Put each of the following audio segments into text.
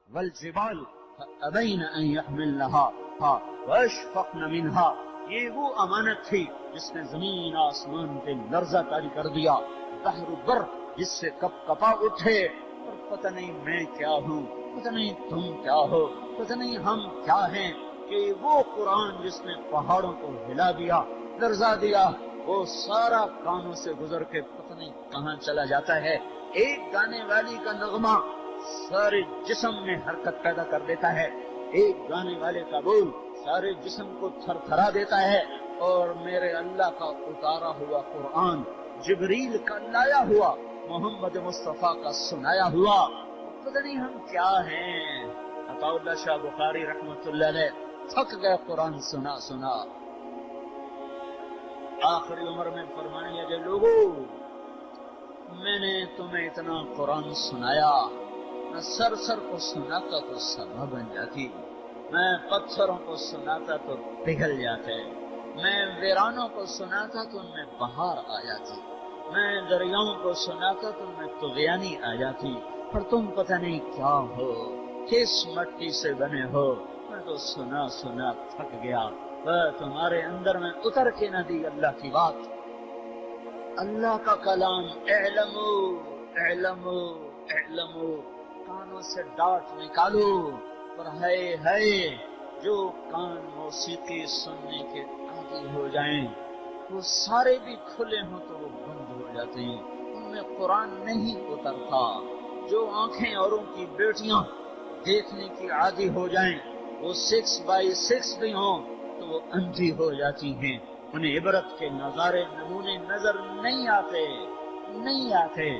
والجبال فأبين أن يحملنها وأشفقن منها، یہ وہ امانت تھی جس نے زمین آسمان پہ لرزہ طاری کر دیا، بحر و بر جس سے کپ کپا اٹھے، اور پتہ نہیں میں کیا ہوں، پتہ نہیں تم کیا ہو، پتہ نہیں ہم کیا ہیں، کہ وہ قرآن جس نے پہاڑوں کو ہلا دیا، لرزا دیا، وہ سارا کانوں سے گزر کے پتہ نہیں کہاں چلا جاتا ہے۔ ایک گانے والی کا نغمہ سارے جسم میں حرکت پیدا کر دیتا ہے، ایک گانے والے کا بول سارے جسم کو تھر تھرا دیتا ہے، اور میرے اللہ کا اتارا ہوا قرآن، جبریل کا لایا ہوا، محمد مصطفیٰ کا سنایا ہوا، پتہ نہیں ہم کیا ہیں۔ عطا اللہ شاہ بخاری رحمۃ اللہ علیہ تھک گئے قرآن سنا سنا، آخری عمر میں فرمانے لگے، لوگوں میں نے تمہیں اتنا قرآن سنایا، میں سر سر کو سناتا تو سبا بن جاتی، میں پتھروں کو سناتا تو پگھل جاتے، میں ویرانوں کو سناتا تو ان میں بہار آ جاتی، میں دریاؤں کو سناتا تو ان میں طغیانی آ جاتی، پر تم پتہ نہیں کیا ہو، کس مٹی سے بنے ہو، میں تو سنا سنا تھک گیا، تمہارے اندر میں اتر کے نہ دی اللہ کی بات، اللہ کا کلام، اعلمو اعلمو اعلمو، کانوں سے ڈانٹ نکالو، پر ہے جو کان موسیقی سننے کے عادی ہو جائیں، وہ سارے بھی کھلے ہوں تو وہ بند ہو جاتے ہیں، ان میں قرآن نہیں اترتا۔ جو آنکھیں اوروں کی بیٹیاں دیکھنے کی عادی ہو جائیں، وہ 6x6 بھی ہوں تو وہ اندھی ہو جاتی ہیں، انہیں عبرت کے نظارے نمونے نظر نہیں آتے۔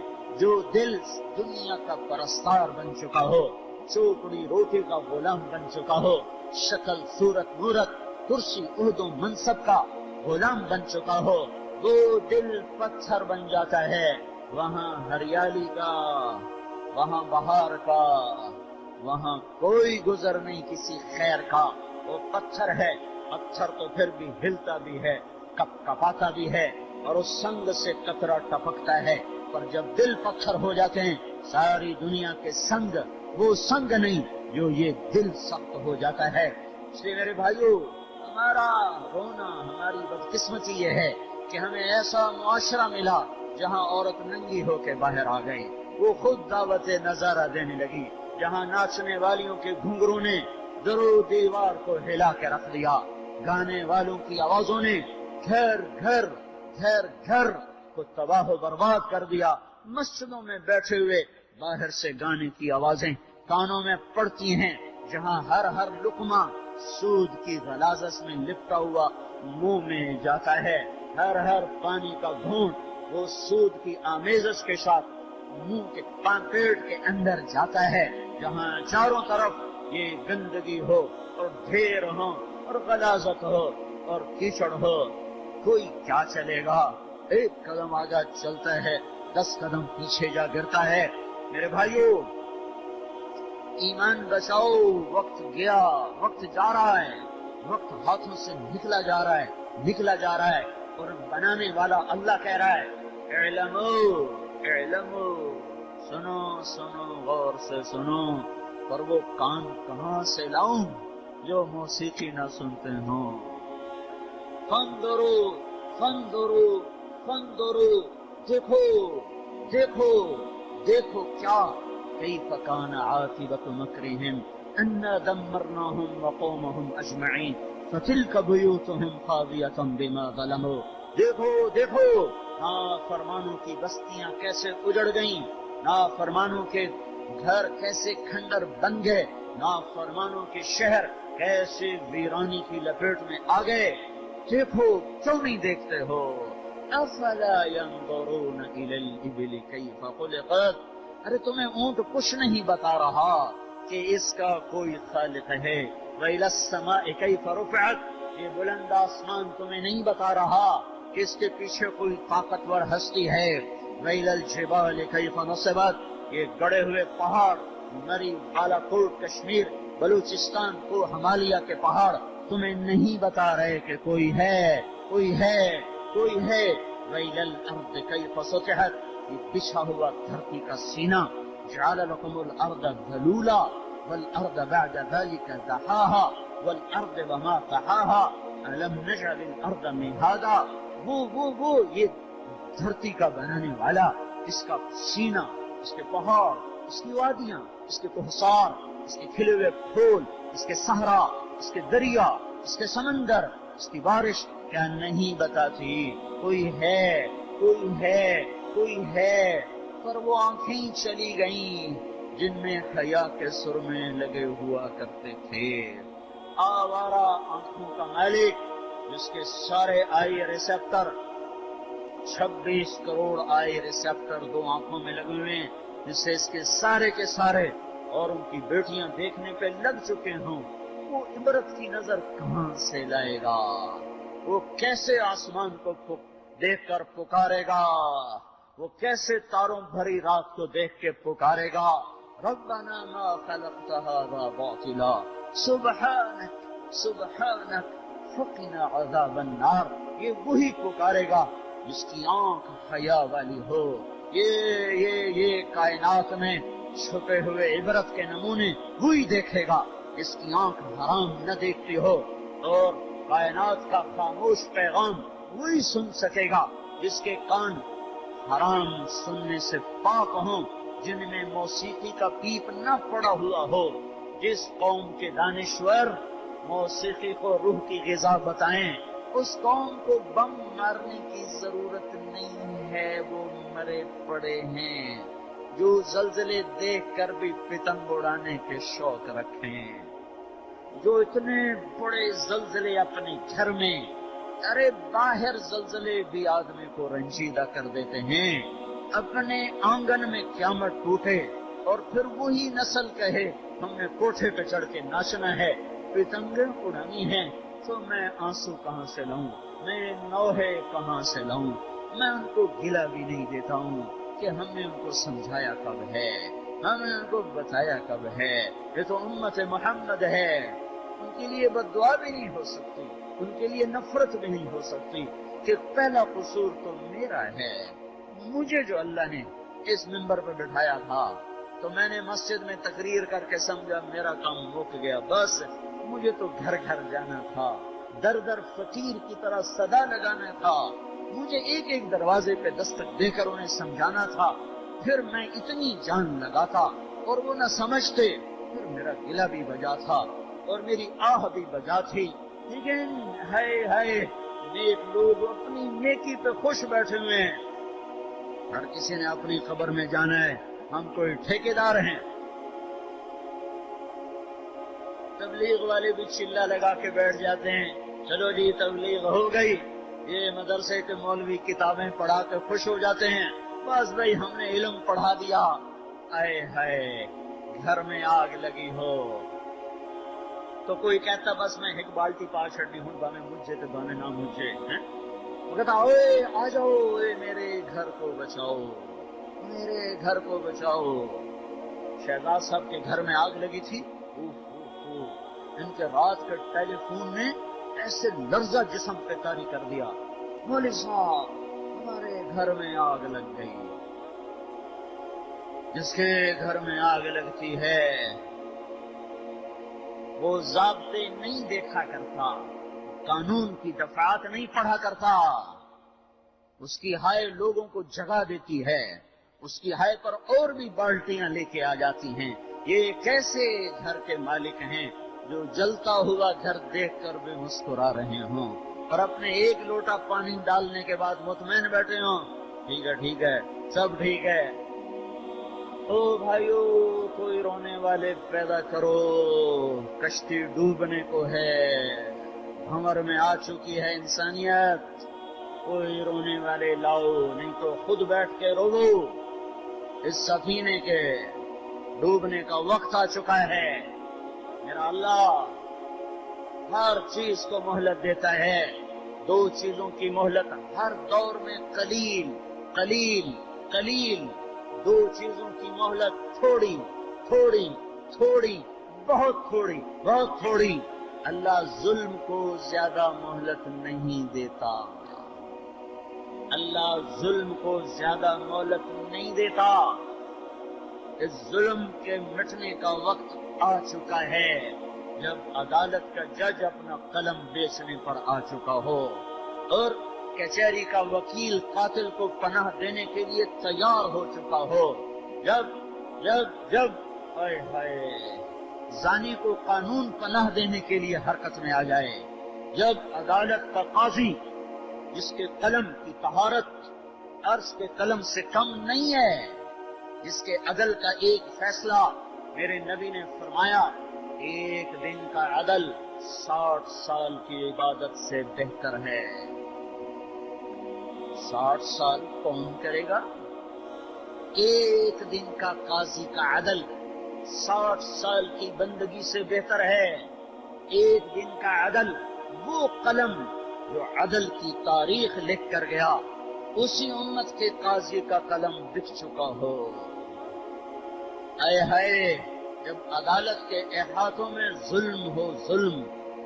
جو دل دنیا کا پرستار بن چکا ہو، چوپڑی روٹی کا غلام بن چکا ہو، شکل صورت مورت کرسی عہد و منصب کا غلام بن چکا ہو، وہ دل پتھر بن جاتا ہے، وہاں ہریالی کا، وہاں بہار کا، وہاں کوئی گزر نہیں کسی خیر کا، وہ پتھر ہے، پتھر تو پھر بھی ہلتا بھی ہے، کپ کپاتا بھی ہے، اور اس سنگ سے قطرہ ٹپکتا ہے، پر جب دل پتھر ہو جاتے ہیں ساری دنیا کے سنگ وہ سنگ نہیں جو یہ دل سخت ہو جاتا ہے۔ اس لیے میرے بھائیو، ہمارا رونا، ہماری بدقسمتی یہ ہے کہ ہمیں ایسا معاشرہ ملا جہاں عورت ننگی ہو کے باہر آ گئی، وہ خود دعوت نظارہ دینے لگی، جہاں ناچنے والیوں کے گھنگروں نے در و دیوار کو ہلا کے رکھ دیا، گانے والوں کی آوازوں نے گھر گھر کو تباہ و برباد کر دیا، مسجدوں میں بیٹھے ہوئے باہر سے گانے کی آوازیں کانوں میں پڑتی ہیں، جہاں ہر لقمہ سود کی غلاظت میں لپٹا ہوا منہ میں جاتا ہے، ہر پانی کا گھونٹ وہ سود کی آمیزش کے ساتھ منہ کے پیٹ کے اندر جاتا ہے، جہاں چاروں طرف یہ گندگی ہو اور ڈھیر ہو اور غلاظت ہو اور کیچڑ ہو، کوئی کیا چلے گا؟ ایک قدم آگے چلتا ہے 10 قدم پیچھے جا گرتا ہے۔ میرے بھائیو، ایمان بچاؤ، وقت گیا، وقت جا رہا ہے، وقت ہاتھوں سے نکلا جا رہا ہے، اور بنانے والا اللہ کہہ رہا ہے، اعلمو، سنو غور سے سنو، پر وہ کان کہاں سے لاؤں جو موسیقی نہ سنتے ہوں۔ فاندرو، دیکھو کیا، کیف کان عاقبۃ مکرہم انا دمرناہم وقومہم اجمعین فتلک بیوتہم خاویۃ بما ظلموا۔ دیکھو نافرمانوں کی بستیاں کیسے اجڑ گئیں، نافرمانوں کے گھر کیسے کھنڈر بن گئے، نافرمانوں کے شہر کیسے ویرانی کی لپیٹ میں آ گئے۔ دیکھو، کیوں نہیں دیکھتے ہو؟ افلا ينظرون الى الابل كيف خلقت، ارے تمہیں اونٹ کچھ نہیں بتا رہا کہ اس کا کوئی خالق ہے۔ وإلى السماء كيف رفعت، یہ بلند آسمان تمہیں نہیں بتا رہا کہ اس کے پیچھے کوئی طاقتور ہستی ہے۔ وإلى الجبال كيف نصبت، یہ گڑے ہوئے پہاڑ، مری، بالا کوٹ، کشمیر، بلوچستان کو ہمالیہ کے پہاڑ تمہیں نہیں بتا رہے کہ کوئی ہے۔ وإلى الأرض كيف سطحت، یہ بچھا ہوا دھرتی کا سینہ جعل لكم الأرض ذلولا والأرض بعد ذلك دحاها والأرض وما طحاها ألم نجعل الأرض مهادا. وہ یہ دھرتی کا بنانے والا، اس کا سینہ، اس کے پہاڑ، اس کی وادیاں، اس کے کوہسار، اس کے کھلے ہوئے پھول، اس کے صحرا، اس کے دریا، اس کے سمندر، اس کی بارش کیا نہیں بتاتی؟ کوئی ہے، کوئی ہے، کوئی ہے. پر وہ آنکھیں چلی گئیں جن میں حیا کے سرمے لگے ہوا کرتے تھے. آوارہ آنکھوں کا مالک جس کے سارے آئی ریسیپٹر 26 کروڑ آئی ریسیپٹر 2 آنکھوں میں لگے ہوئے ہیں، جس سے اس کے سارے اور ان کی بیٹیاں دیکھنے پہ لگ چکے ہوں، وہ عبرت کی نظر کہاں سے لائے گا؟ وہ کیسے آسمان کو دیکھ کر پکارے گا؟ وہ کیسے تاروں بھری رات کو دیکھ کے پکارے گا؟ ربنا ما خلقت هذا باطلا سبحانک سبحانک فقنا عذاب النار. یہ وہی پکارے گا جس کی آنکھ حیا والی ہو. یہ کائنات میں چھپے ہوئے عبرت کے نمونے وہی دیکھے گا جس کی آنکھ حرام نہ دیکھتی ہو، اور کائنات کا خاموش پیغام وہی سن سکے گا جس کے کان حرام سننے سے پاک ہوں، جن میں موسیقی کا پیپ نہ پڑا ہوا ہو. جس قوم کے دانشور موسیقی کو روح کی غذا بتائیں، اس قوم کو بم مارنے کی ضرورت نہیں ہے، وہ مرے پڑے ہیں. جو زلزلے دیکھ کر بھی پتنگ اڑانے کے شوق رکھیں، جو اتنے بڑے زلزلے اپنے گھر میں، ارے باہر زلزلے بھی آدمی کو رنجیدہ کر دیتے ہیں، اپنے آنگن میں قیامت ٹوٹے اور پھر وہی نسل کہے ہم نے کوٹھے پہ چڑھ کے ناچنا ہے، پتنگیں اڑانی ہیں، تو میں آنسو کہاں سے لاؤں، میں نوحے کہاں سے لاؤں؟ میں ان کو گلہ بھی نہیں دیتا ہوں کہ ہم نے ان کو سمجھایا کب ہے، ہم نے ان کو بتایا کب ہے. یہ تو امت محمد ہے، ان کے لیے بد دعا بھی نہیں ہو سکتی، ان کے لیے نفرت بھی نہیں ہو سکتی کہ پہلا قصور تو میرا ہے. مجھے جو اللہ نے اس منبر پہ بٹھایا تھا تو میں نے مسجد میں تقریر کر کے سمجھا میرا کام مک گیا، بس مجھے تو گھر گھر جانا تھا، در در فقیر کی طرح صدا لگانا تھا، مجھے ایک ایک دروازے پہ دستک دے کر انہیں سمجھانا تھا. پھر میں اتنی جان لگاتا اور وہ نہ سمجھتے، پھر میرا گلہ بھی بجا تھا اور میری آہ بھی بجا تھی. لیکن ہائے نیک لوگ اپنی نیکی پہ خوش بیٹھے ہوئے ہیں. ہر کسی نے اپنی قبر میں جانا ہے، ہم کوئی ٹھیکیدار ہیں. تبلیغ والے بھی چلا لگا کے بیٹھ جاتے ہیں، چلو جی تبلیغ ہو گئی. یہ مدرسے کے مولوی کتابیں پڑھا کے خوش ہو جاتے ہیں، بس بھائی ہم نے علم پڑھا دیا. ہائے گھر میں آگ لگی ہو تو کوئی کہتا بس میں ایک بالٹی پا چھڑنی ہوں، بانے مجھے تو بانے نہ مجھے. وہ کہتا اوے آ جاؤ، اے میرے گھر کو بچاؤ، میرے گھر کو بچاؤ. شہزاد صاحب کے گھر میں آگ لگی تھی. ان کے رات کے ٹیلی فون نے ایسے لرزہ جسم پہ طاری کر دیا، مولوی صاحب ہمارے گھر میں آگ لگ گئی. جس کے گھر میں آگ لگتی ہے وہ ضابطے نہیں دیکھا کرتا، قانون کی دفعات نہیں پڑھا کرتا. اس کی ہائے لوگوں کو جگا دیتی ہے، اس کی ہائے پر اور بھی بالٹیاں لے کے آ جاتی ہیں. یہ کیسے گھر کے مالک ہیں جو جلتا ہوا گھر دیکھ کر بھی مسکرا رہے ہوں اور اپنے ایک لوٹا پانی ڈالنے کے بعد مطمئن بیٹھے ہوں ٹھیک ہے سب ٹھیک ہے. او بھائیو کوئی رونے والے پیدا کرو، کشتی ڈوبنے کو ہے، بھنور میں آ چکی ہے انسانیت. کوئی رونے والے لاؤ، نہیں تو خود بیٹھ کے رو. اس سفینے کے ڈوبنے کا وقت آ چکا ہے. میرا اللہ ہر چیز کو مہلت دیتا ہے. 2 چیزوں کی مہلت ہر دور میں قلیل. 2 چیزوں کی مہلت تھوڑی بہت تھوڑی. اللہ ظلم کو زیادہ مہلت نہیں دیتا، اللہ ظلم کو زیادہ مہلت نہیں دیتا. اس ظلم کے مٹنے کا وقت آ چکا ہے، جب عدالت کا جج اپنا قلم بیچنے پر آ چکا ہو اور کچہری کا وکیل قاتل کو پناہ دینے کے لیے تیار ہو چکا ہو، جب جب جب ہائے ہائے زانی کو قانون پناہ دینے کے لیے حرکت میں آ جائے، جب عدالت کا قاضی جس کے قلم کی طہارت عرش کے قلم سے کم نہیں ہے، جس کے عدل کا ایک فیصلہ میرے نبی نے فرمایا ایک دن کا عدل 60 سال کی عبادت سے بہتر ہے۔ 60 سال کون کرے گا؟ ایک دن کا قاضی کا عدل 60 سال کی بندگی سے بہتر ہے۔ ایک دن کا عدل، وہ قلم جو عدل کی تاریخ لکھ کر گیا، اسی امت کے قاضی کا قلم بک چکا ہو۔ اے ہائے جب عدالت کے احاطوں میں ظلم ہو، ظلم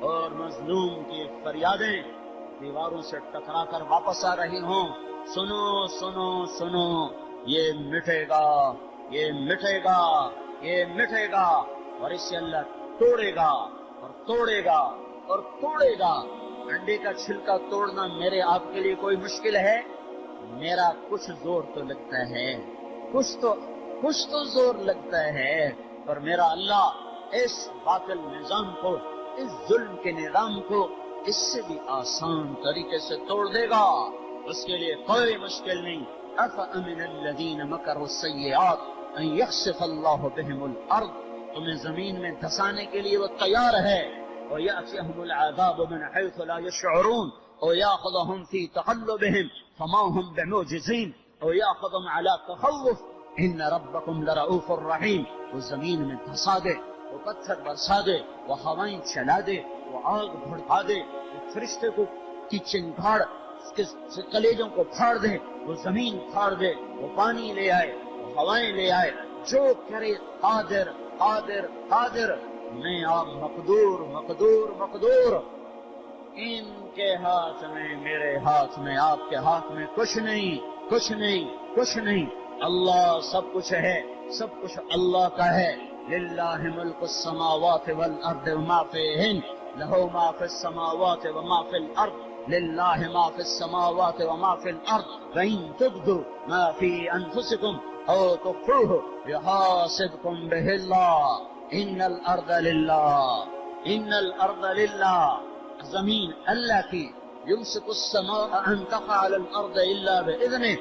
اور مظلوم کی فریادیں دیواروں سے ٹکرا کر واپس آ رہی ہوں، سنو سنو سنو، یہ مٹے گا، یہ مٹے گا، یہ مٹے گا، اور اسے اللہ توڑے گا اور توڑے گا اور توڑے گا۔ انڈے کا چھلکا توڑنا میرے آپ کے لیے کوئی مشکل ہے؟ میرا کچھ زور تو لگتا ہے، کچھ تو زور لگتا ہے، پر میرا اللہ اس باطل نظام کو، اس ظلم کے نظام کو اس سے بھی آسان طریقے سے توڑ دے گا، اس کے لیے کوئی مشکل نہیں۔ أَفَأَمِنَ الَّذِينَ مَكَرُوا السَّيِّئَاتِ أَن يَخْسِفَ اللَّهُ بِهِمُ الْأَرْضَ، تمہیں زمین میں دھسانے کے لیے وہ تیار ہے، وَيَأْتِيَهُمُ الْعَذَابُ مِنْ حَيْثُ لَا يَشْعُرُونَ وَيَأْخُذَهُمْ فِي تَقَلُّبِهِمْ فَمَا هُمْ بِمُعْجِزِينَ وَيَأْخُذَهُمْ عَلَى تَخَوُّفٍ إِنَّ رَبَّكُمْ لَرَءُوفٌ رَحِيمٌ۔ وہ زمین میں دھسا دے، وہ پتھر برسا دے، وہ ہوائیں چلا دے، وہ آگ بھڑکا دے، وہ فرشتے کو کی چنگھاڑ کے کلیجوں کو پھاڑ دے، وہ زمین پھاڑ دے، وہ پانی لے آئے، وہ ہوائیں لے آئے، جو کرے قادر قادر قادر، میں آپ مقدور مقدور مقدور۔ ان کے ہاتھ میں، میرے ہاتھ میں، آپ کے ہاتھ میں کچھ نہیں، کچھ نہیں، کچھ نہیں۔ اللہ سب کچھ ہے، سب کچھ اللہ کا ہے۔ للہ ملک السماوات والارض وما فیہن، لہ ما فی السماوات وما فی الارض، للہ ما فی السماوات وما فی الارض، وإن تبدوا ما فی انفسکم او تخفوہ یحاسبکم بہ اللہ، ان الارض للہ، ان الارض للہ، زمین اللہ کی، یمسک السماء ان تقع علی الارض الا باذنہ،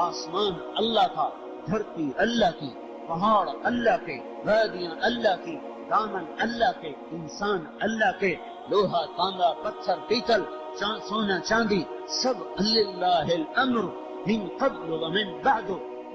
آسمان اللہ کا، دھرتی اللہ کی، پہاڑ اللہ کے، وادیاں اللہ کی، دامن اللہ کے، انسان اللہ کے، لوہا تانبا پتھر پیتل سونا چاندی سب للہ الامر من قبل ومن بعد،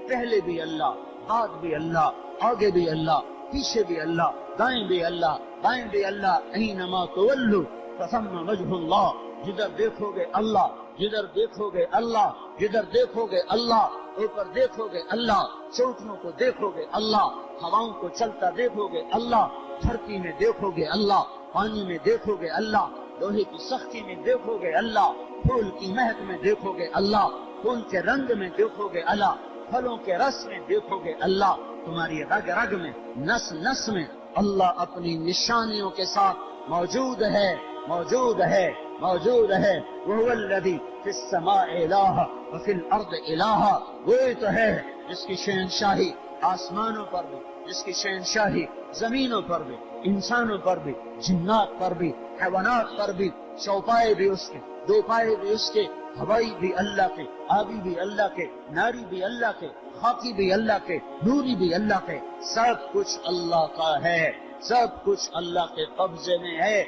پہلے بھی اللہ، بعد بھی اللہ، آگے بھی اللہ، پیچھے بھی اللہ، دائیں بھی اللہ، بائیں بھی اللہ، اینما تولوا فثم وجہ اللہ، جدھر دیکھو گے اللہ، جدھر دیکھو گے اللہ، جدھر دیکھو گے اللہ، اوپر دیکھو گے اللہ، چوٹھوں کو دیکھو گے اللہ، ہواؤں کو چلتا دیکھو گے اللہ، دھرتی میں دیکھو گے اللہ، پانی میں دیکھو گے اللہ، لوہے کی سختی میں دیکھو گے اللہ، پھول کی مہک میں دیکھو گے اللہ، پھول کے رنگ میں دیکھو گے اللہ، پھلوں کے رس میں دیکھو گے اللہ، تمہاری رگ رگ میں، نس نس میں اللہ اپنی نشانیوں کے ساتھ موجود ہے، موجود ہے، موجود ہے۔ وَهُوَ الَّذِي فِي السَّمَاءِ إِلَٰهٌ وَفِي الْأَرْضِ إِلَٰهٌ، وہی تو ہے جس کی شہنشاہی آسمانوں پر بھی، جس کی شہنشاہی زمینوں پر بھی، انسانوں پر بھی، جنات پر بھی، حیوانات پر بھی، چوپائے بھی اس کے، دو پائے بھی اس کے، ہوائی بھی اللہ کے، آبی بھی اللہ کے، ناری بھی اللہ کے، خاکی بھی اللہ کے، نوری بھی اللہ کے، سب کچھ اللہ کا ہے، سب کچھ اللہ کے قبضے میں ہے۔